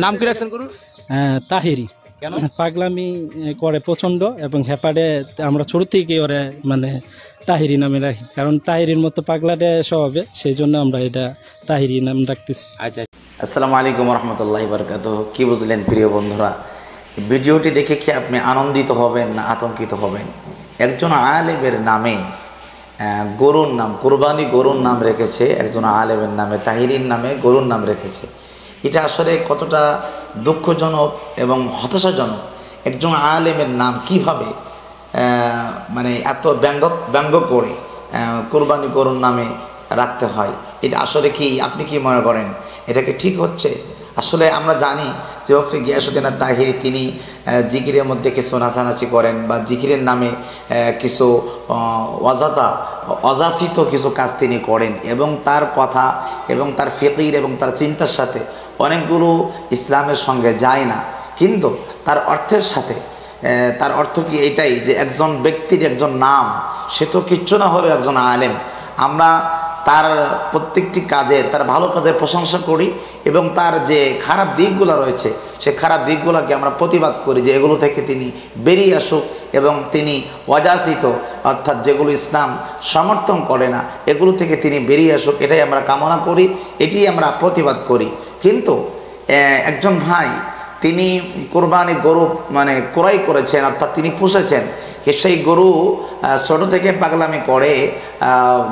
নাম কি রাখছেন গরুর? তাহিরি। কেন? পাগলামি করে প্রচন্ড এবং হেপাডে আমরা ছোট থেকে ওরে মানে তাহিরি নামে রাখি, কারণ তাহিরির মতো পাগলাটে স্বভাবে, সেই জন্য আমরা এটা তাহিরি নাম রাখতেছি। আচ্ছা, আসসালামু আলাইকুম রহমতুল্লাহি বারকাতুহ। কি বুঝলেন প্রিয় বন্ধুরা? ভিডিওটি দেখে কি আপনি আনন্দিত হবেন না আতঙ্কিত হবেন? একজন আলেমের নামে গরুর নাম, কুরবানি গরুর নাম রেখেছে একজন আলেমের নামে, তাহিরির নামে গরুর নাম রেখেছে। এটা আসলে কতটা দুঃখজনক এবং হতাশাজনক। একজন আলেমের নাম কিভাবে মানে এত ব্যঙ্গ করে কুরবানি গরুর নামে রাখতে হয়, এটা আসলে কি আপনি কি মনে করেন? এটা কি ঠিক হচ্ছে? আসলে আমরা জানি যে ওফি গিয়াসউদ্দিন তাহিরি তিনি জিকিরের মধ্যে কিছু নাচানাচি করেন বা জিকিরের নামে কিছু অযাচিত কিছু কাজ তিনি করেন, এবং তার কথা এবং তার ফিকির এবং তার চিন্তার সাথে অনেকগুলো ইসলামের সঙ্গে যায় না। কিন্তু তার অর্থের সাথে, তার অর্থ কি এটাই যে একজন ব্যক্তির একজন নাম, সে তো কিচ্ছু না হলেও একজন আলেম। আমরা তার প্রত্যেকটি কাজের, তার ভালো কাজের প্রশংসা করি এবং তার যে খারাপ দিকগুলো রয়েছে সে খারাপ দিকগুলোকে আমরা প্রতিবাদ করি যে এগুলো থেকে তিনি বেরিয়ে আসুক এবং তিনি অযাচিত, অর্থাৎ যেগুলো ইসলাম সমর্থন করে না এগুলো থেকে তিনি বেরিয়ে আসুক, এটাই আমরা কামনা করি, এটি আমরা প্রতিবাদ করি। কিন্তু একজন ভাই তিনি কোরবানি গরু মানে ক্রয় করেছেন, অর্থাৎ তিনি পুষেছেন, সেই গরু ছোটো থেকে পাগলামি করে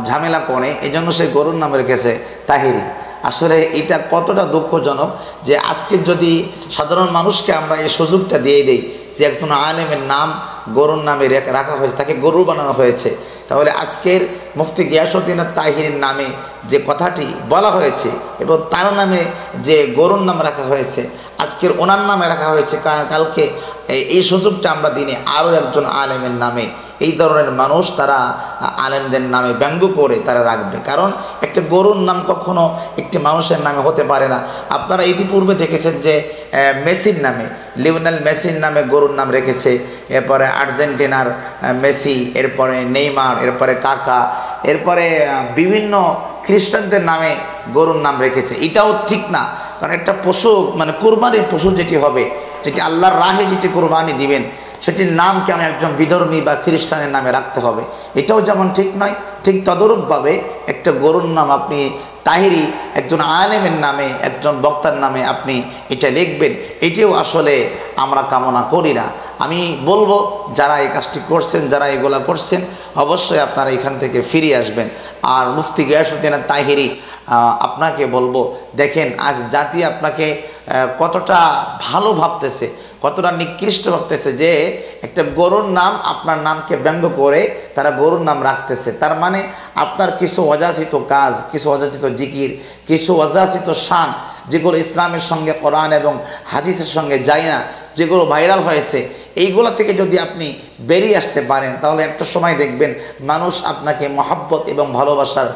ঝামেলা করে, এই জন্য সেই গরুর নাম রেখেছে তাহিরি। আসলে এটা কতটা দুঃখজনক যে আজকে যদি সাধারণ মানুষকে আমরা এই সুযোগটা দিয়ে দিই যে একজন আলেমের নাম গরুর নামে রাখা হয়েছে, তাকে গরু বানানো হয়েছে, তাহলে আজকের মুফতি গিয়াসউদ্দিন তাহিরির নামে যে কথাটি বলা হয়েছে এবং তার নামে যে গরুর নাম রাখা হয়েছে, আজকের ওনার নামে রাখা হয়েছে, কালকে এই সুযোগটা আমরা দিনে আরও একজন আলেমের নামে, এই ধরনের মানুষ তারা আলেমদের নামে ব্যঙ্গ করে তারা রাখবে। কারণ একটা গরুর নাম কখনো একটি মানুষের নামে হতে পারে না। আপনারা ইতিপূর্বে দেখেছেন যে মেসির নামে, লিওনেল মেসির নামে গরুর নাম রেখেছে, এরপরে আর্জেন্টিনার মেসি, এরপরে নেইমার, এরপরে কাকা, এরপরে বিভিন্ন খ্রিস্টানদের নামে গরুর নাম রেখেছে। এটাও ঠিক না, কারণ একটা পশু মানে কোরবানির পশু যেটি হবে, যেটি আল্লাহর রাহে যেটি কোরবানি দিবেন, সেটির নাম কেন একজন বিধর্মী বা খ্রিস্টানের নামে রাখতে হবে? এটাও যেমন ঠিক নয়, ঠিক তদরূপভাবে একটা গরুর নাম আপনি তাহিরি একজন আলেমের নামে, একজন বক্তার নামে আপনি এটা লিখবেন, এটিও আসলে আমরা কামনা করি না। আমি বলবো যারা এই কাজটি করছেন, যারা এগুলা করছেন, অবশ্যই আপনারা এখান থেকে ফিরে আসবেন। আর মুফতি গিয়াসউদ্দিন তাহিরি আপনাকে বলবো, দেখেন আজ জাতি আপনাকে কতটা ভালো ভাবতেছে, কতটা নিকৃষ্ট ভাবতেছে যে একটা গরুর নাম আপনার নামকে ব্যঙ্গ করে তারা গরুর নাম রাখতেছে। তার মানে আপনার কিছু অযাচিত কাজ, কিছু অযাচিত জিকির, কিছু অযাচিত শান, যেগুলো ইসলামের সঙ্গে, কোরআন এবং হাদিসের সঙ্গে যায় না, যেগুলো ভাইরাল হয়েছে, এইগুলো থেকে যদি আপনি বেরিয়ে আসতে পারেন, তাহলে একটা সময় দেখবেন মানুষ আপনাকে মহব্বত এবং ভালোবাসার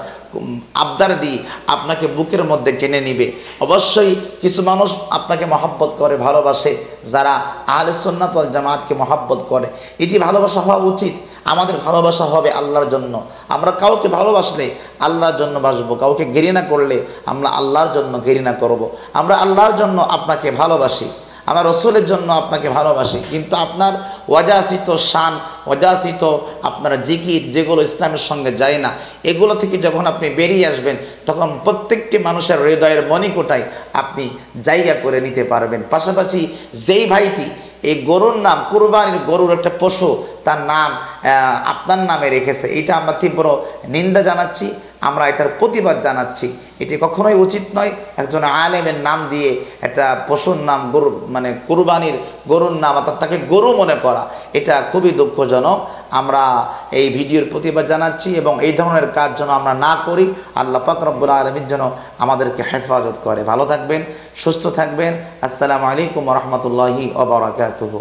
আবদার দিয়ে আপনাকে বুকের মধ্যে টেনে নিবে। অবশ্যই কিছু মানুষ আপনাকে মহব্বত করে, ভালোবাসে, যারা আহলে সুন্নাত ওয়াল জামাতকে মহব্বত করে। এটি ভালোবাসা হওয়া উচিত। আমাদের ভালোবাসা হবে আল্লাহর জন্য। আমরা কাউকে ভালোবাসলে আল্লাহর জন্য বাসবো, কাউকে ঘৃণা করলে আমরা আল্লাহর জন্য ঘৃণা করব। আমরা আল্লাহর জন্য আপনাকে ভালোবাসি, আমরা রসুলের জন্য আপনাকে ভালোবাসি। কিন্তু আপনার অযাচিত শান, অযাচিত আপনার জিকির, যেগুলো ইসলামের সঙ্গে যায় না, এগুলো থেকে যখন আপনি বেরিয়ে আসবেন, তখন প্রত্যেকটি মানুষের হৃদয়ের মণিকোটায় আপনি জায়গা করে নিতে পারবেন। পাশাপাশি যেই ভাইটি এই গরুর নাম, কুরবানির গরুর একটা পশু, তার নাম আপনার নামে রেখেছে, এটা আমরা তীব্র নিন্দা জানাচ্ছি, আমরা এটার প্রতিবাদ জানাচ্ছি। এটি কখনোই উচিত নয়। একজন আলেমের নাম দিয়ে একটা পশুর নাম, গরু মানে কুরবানির গরুর নাম, অর্থাৎ তাকে গরু মনে করা, এটা খুবই দুঃখজনক। আমরা এই ভিডিওর প্রতিবাদ জানাচ্ছি এবং এই ধরনের কাজ যেন আমরা না করি। আল্লাহ পাক রব্বুল আলামিন যেন আমাদেরকে হেফাজত করে। ভালো থাকবেন, সুস্থ থাকবেন। আসসালামু আলাইকুম ওয়া রাহমাতুল্লাহি ওয়া বারাকাতুহু।